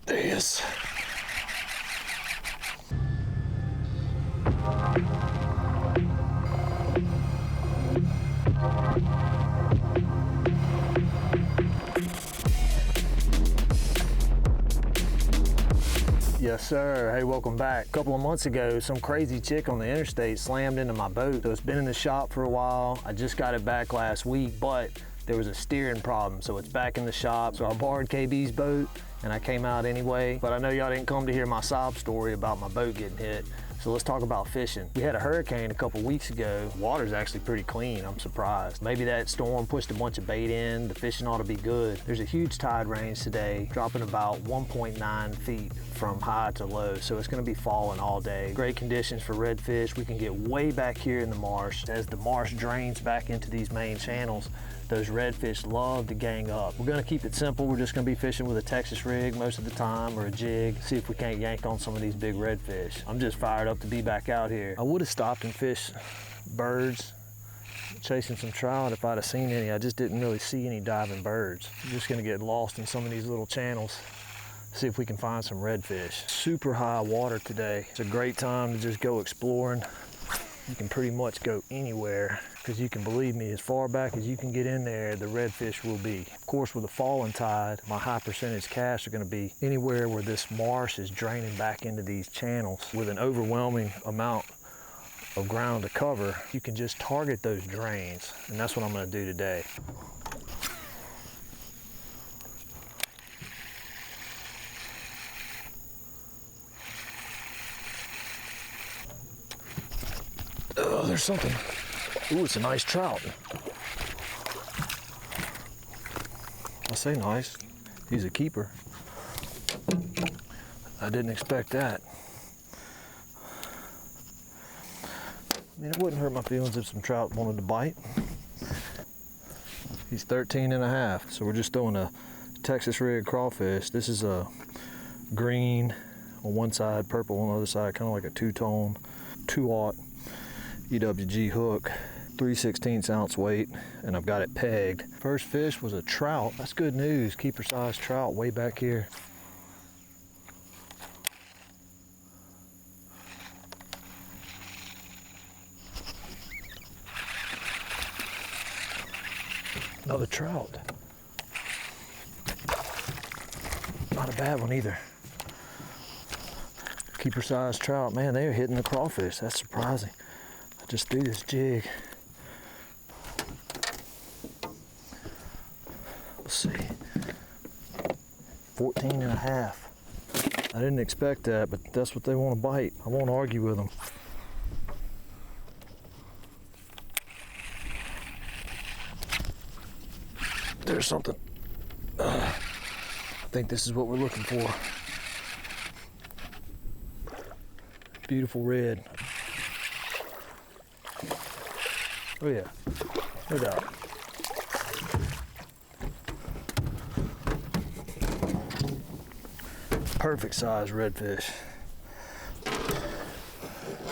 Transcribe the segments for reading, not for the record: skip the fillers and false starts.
There he is. Yes, sir. Hey, welcome back. A couple of months ago, some crazy chick on the interstate slammed into my boat. So it's been in the shop for a while. I just got it back last week, but there was a steering problem, so it's back in the shop. So I borrowed KB's boat and I came out anyway. But I know y'all didn't come to hear my sob story about my boat getting hit. So let's talk about fishing. We had a hurricane a couple weeks ago. Water's actually pretty clean, I'm surprised. Maybe that storm pushed a bunch of bait in. The fishing ought to be good. There's a huge tide range today, dropping about 1.9 feet from high to low. So it's gonna be falling all day. Great conditions for redfish. We can get way back here in the marsh. As the marsh drains back into these main channels, those redfish love to gang up. We're gonna keep it simple. We're just gonna be fishing with a Texas rig most of the time, or a jig. See if we can't yank on some of these big redfish. I'm just fired up to be back out here. I would have stopped and fished birds, chasing some trout if I'd have seen any. I just didn't really see any diving birds. I'm just gonna get lost in some of these little channels, see if we can find some redfish. Super high water today. It's a great time to just go exploring. You can pretty much go anywhere, because you can believe me, as far back as you can get in there, the redfish will be. Of course, with a falling tide, my high percentage casts are gonna be anywhere where this marsh is draining back into these channels with an overwhelming amount of ground to cover. You can just target those drains, and that's what I'm gonna do today. Oh, there's something. Ooh, it's a nice trout. I say nice. He's a keeper. I didn't expect that. I mean, it wouldn't hurt my feelings if some trout wanted to bite. He's 13 and a half, so we're just throwing a Texas rig crawfish. This is a green on one side, purple on the other side, kind of like a two-tone, 2/0 EWG hook, 3/16 ounce weight, and I've got it pegged. First fish was a trout. That's good news. Keeper size trout way back here. Another trout. Not a bad one either. Keeper size trout. Man, they're hitting the crawfish. That's surprising. I just threw this jig. Let's see. 14 and a half. I didn't expect that, but that's what they want to bite. I won't argue with them. There's something. I think this is what we're looking for. Beautiful red. Oh yeah, no doubt. Perfect size redfish.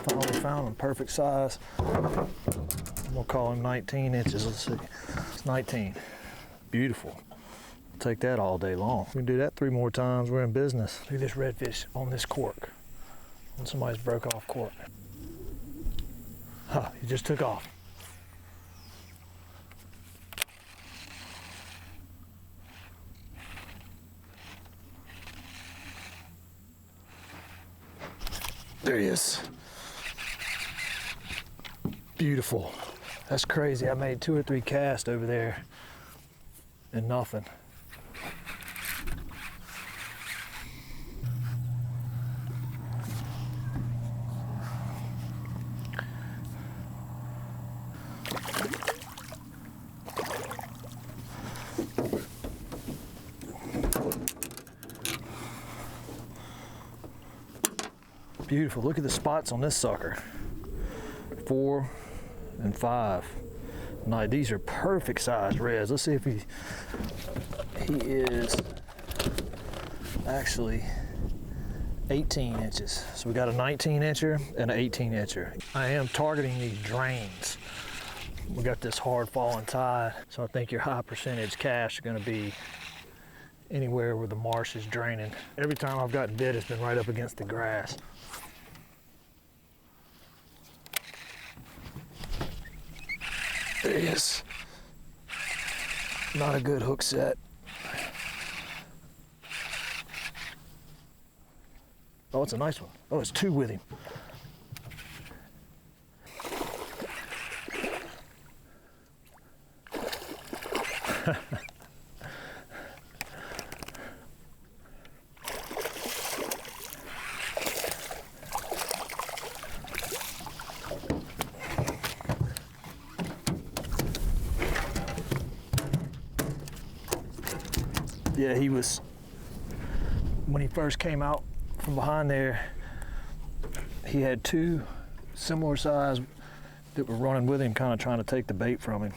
Finally found him, perfect size. I'm gonna call him 19 inches, let's see. It's 19, beautiful. I'll take that all day long. We can do that 3 more times, we're in business. Look at this redfish on this cork, on somebody's broke off cork. Huh, he just took off. There he is. Beautiful. That's crazy. I made 2 or 3 casts over there and nothing. Beautiful. Look at the spots on this sucker. 4 and 5. Now these are perfect sized reds. Let's see if he is actually 18 inches. So we got a 19 incher and an 18 incher. I am targeting these drains. We got this hard falling tide, so I think your high percentage casts are going to be anywhere where the marsh is draining. Every time I've gotten bit, it's been right up against the grass. There he is. Not a good hook set. Oh, it's a nice one. Oh, it's two with him. Yeah, he was, when he first came out from behind there, he had two similar size that were running with him, kind of trying to take the bait from him.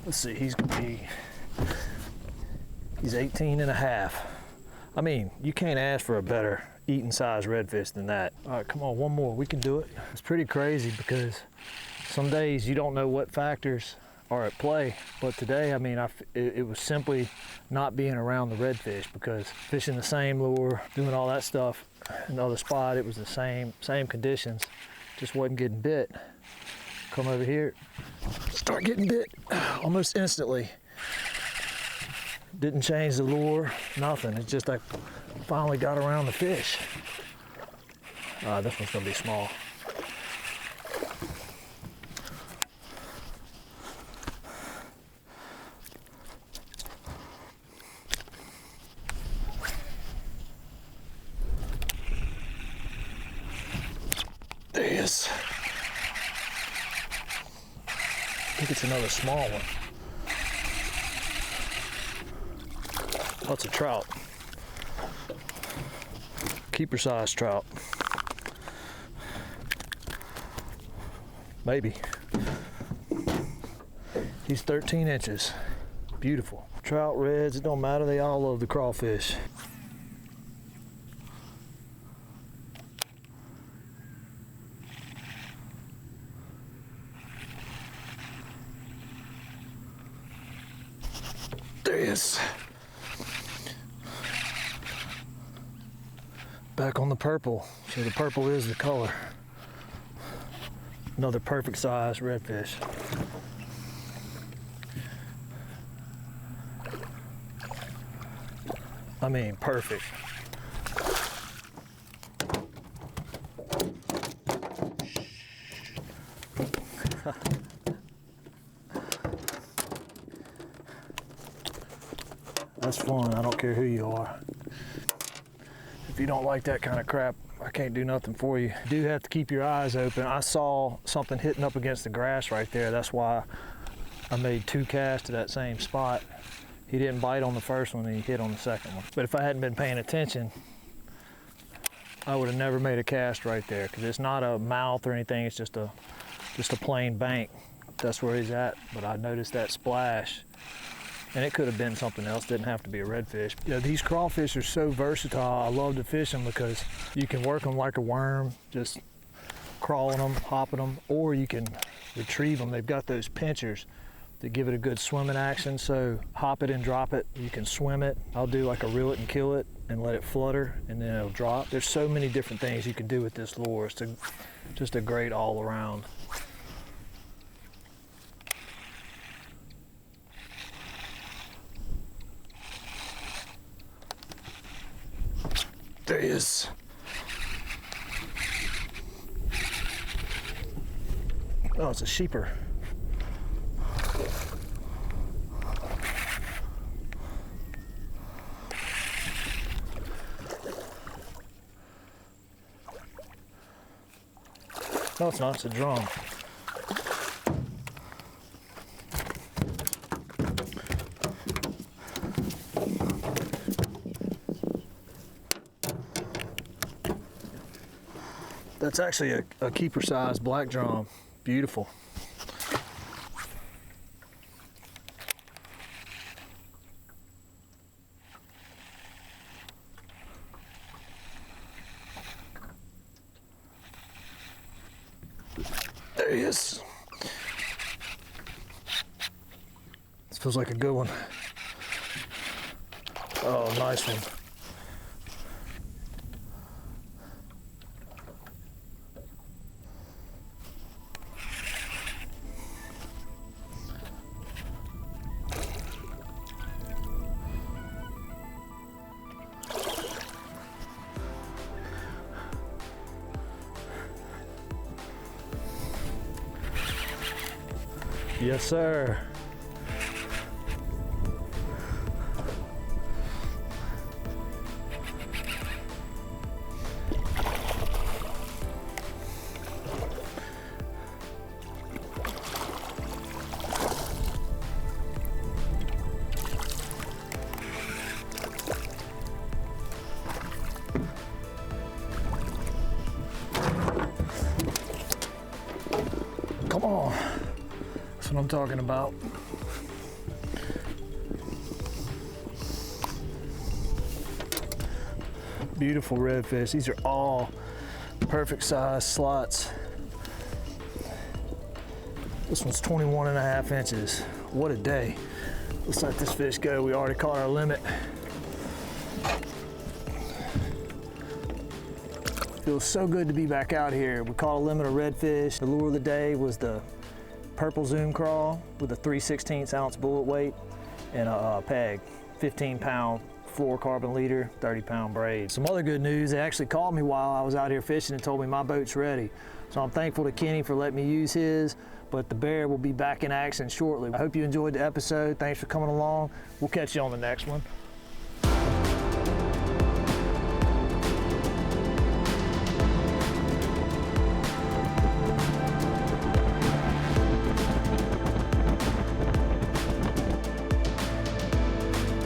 Let's see, he's 18 and a half. I mean, you can't ask for a better eating size redfish than that. All right, come on, one more, we can do it. It's pretty crazy because some days you don't know what factors are at play, but today, I mean, it was simply not being around the redfish, because fishing the same lure, doing all that stuff in the other spot, it was the same conditions, just wasn't getting bit. Come over here, start getting bit almost instantly. Didn't change the lure, nothing. It's just I finally got around the fish. This one's gonna be small. There he is. I think it's another small one. Oh, it's a trout. Keeper size trout. Maybe. He's 13 inches. Beautiful. Trout, reds, it don't matter, they all love the crawfish. There he is. Back on the purple. So the purple is the color. Another perfect size redfish. I mean, perfect. That's fun. I don't care who you are. If you don't like that kind of crap, I can't do nothing for you. You do have to keep your eyes open. I saw something hitting up against the grass right there. That's why I made 2 casts to that same spot. He didn't bite on the first one and he hit on the second one. But if I hadn't been paying attention, I would have never made a cast right there, because it's not a mouth or anything, it's just a plain bank. That's where he's at. But I noticed that splash. And it could have been something else, didn't have to be a redfish. You know, these crawfish are so versatile. I love to fish them because you can work them like a worm, just crawling them, hopping them, or you can retrieve them. They've got those pinchers that give it a good swimming action. So hop it and drop it, you can swim it. I'll do like a reel it and kill it and let it flutter and then it'll drop. There's so many different things you can do with this lure. It's just a great all around. There he is. Oh, it's a sheeper. No, it's not, it's a drum. That's actually a keeper size black drum. Beautiful. There he is. Feels like a good one. Oh, nice one. Yes, sir. Come on. That's what I'm talking about. Beautiful redfish. These are all perfect size slots. This one's 21.5 inches. What a day. Let's let this fish go. We already caught our limit. Feels so good to be back out here. We caught a limit of redfish. The lure of the day was the purple zoom crawl with a 3/16 ounce bullet weight and a peg, 15-pound fluorocarbon leader, 30-pound braid. Some other good news, they actually called me while I was out here fishing and told me my boat's ready. So I'm thankful to Kenny for letting me use his, but the bear will be back in action shortly. I hope you enjoyed the episode. Thanks for coming along. We'll catch you on the next one.